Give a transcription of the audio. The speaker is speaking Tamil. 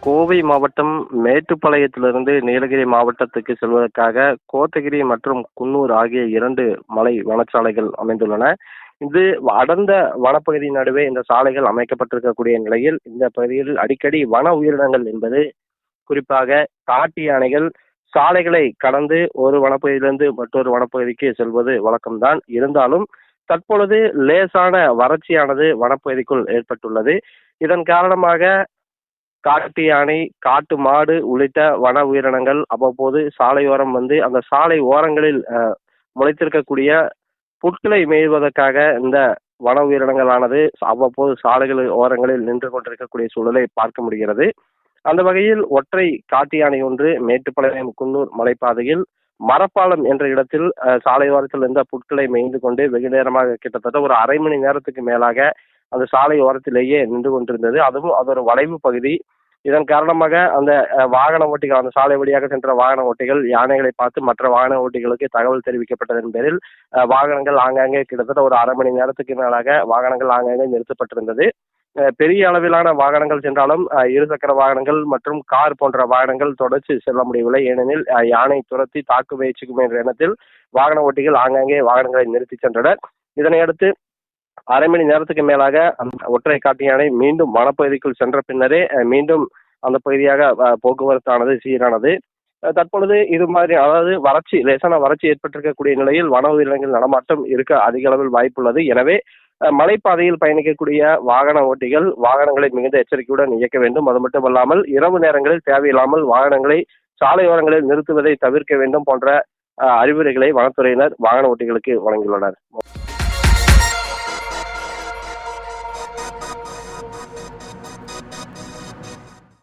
கோவை மாவட்டம் மேட்டுப்பாளையத்திலிருந்து நீலகிரி மாவட்டத்துக்கு செல்வதற்காக கோத்தகிரி மற்றும் குன்னூர் ஆகிய 2 மலை வனச்சாலைகள் அமைந்துள்ளன. இது அடர்ந்த வனப்பகுதியின் நடுவே இந்த சாலைகள் அமைக்கப்பட்டிருக்கக்கூடிய நிலையில் இந்த பகுதியில் அடிக்கடி வன உயிரினங்கள் என்பது குறிப்பாக காட்டு யானைகள் சாலைகளை கடந்து ஒரு வனப்பகுதியிலிருந்து மற்றொரு வனப்பகுதிக்கு செல்வது வழக்கம்தான். இருந்தாலும் தற்பொழுது லேசான வறட்சியானது வனப்பகுதிக்குள் ஏற்பட்டுள்ளது. இதன் காரணமாக காட்டு யானை, காட்டு மாடு உள்ளிட்ட வன உயிரினங்கள் அவ்வப்போது சாலையோரம் வந்து அந்த சாலை ஓரங்களில் முளைத்திருக்கக்கூடிய புற்களை மேய்வதற்காக இந்த வன உயிரினங்களானது அவ்வப்போது சாலைகள் ஓரங்களில் நின்று கொண்டிருக்கக்கூடிய சூழலை பார்க்க முடிகிறது. அந்த வகையில் ஒற்றை காட்டு யானை ஒன்று மேட்டுப்பாளையம் குன்னூர் மலைப்பாதையில் மரப்பாலம் என்ற இடத்தில் சாலையோரத்தில் இருந்த புற்களை மேய்ந்து கொண்டு வெகு நேரமாக கிட்டத்தட்ட ஒரு அரை மணி நேரத்துக்கு மேலாக அந்த சாலை ஓரத்திலேயே நின்று கொண்டிருந்தது. அதுவும் அது ஒரு வளைவு பகுதி. இதன் காரணமாக அந்த வாகன ஓட்டிகள், அந்த சாலை வழியாக சென்ற வாகன ஓட்டிகள் யானைகளை பார்த்து மற்ற வாகன ஓட்டிகளுக்கு தகவல் தெரிவிக்கப்பட்டதன் பேரில் வாகனங்கள் ஆங்காங்கே கிட்டத்தட்ட ஒரு அரை மணி நேரத்துக்கு மேலாக வாகனங்கள் ஆங்காங்கே நிறுத்தப்பட்டிருந்தது. பெரிய அளவிலான வாகனங்கள் சென்றாலும் இருசக்கர வாகனங்கள் மற்றும் கார் போன்ற வாகனங்கள் தொடர்ச்சி செல்ல முடியவில்லை. ஏனெனில் யானை துரத்தி தாக்கு முயற்சிக்கும் என்ற எண்ணத்தில் வாகன ஓட்டிகள் ஆங்காங்கே வாகனங்களை நிறுத்தி சென்றனர். இதனையடுத்து அரை மணி நேரத்துக்கு மேலாக அந்த ஒற்றை காட்டு யானை மீண்டும் வனப்பகுதிக்குள் சென்ற பின்னரே மீண்டும் அந்த பகுதியாக போக்குவரத்தானது சீரானது. தற்பொழுது இது மாதிரி, அதாவது லேசான வறட்சி ஏற்பட்டிருக்கக்கூடிய நிலையில் வன உயிரினங்கள் நடமாட்டம் இருக்க அதிக அளவில் வாய்ப்புள்ளது. எனவே மலைப்பாதையில் பயணிக்கக்கூடிய வாகன ஓட்டிகள் வாகனங்களை மிகுந்த எச்சரிக்கையுடன் இயக்க வேண்டும். அது மட்டுமல்லாமல் இரவு நேரங்களில் தேவையில்லாமல் வாகனங்களை சாலையோரங்களில் நிறுத்துவதை தவிர்க்க வேண்டும் போன்ற அறிவுரைகளை வனத்துறையினர் வாகன ஓட்டிகளுக்கு வழங்கியுள்ளனர்.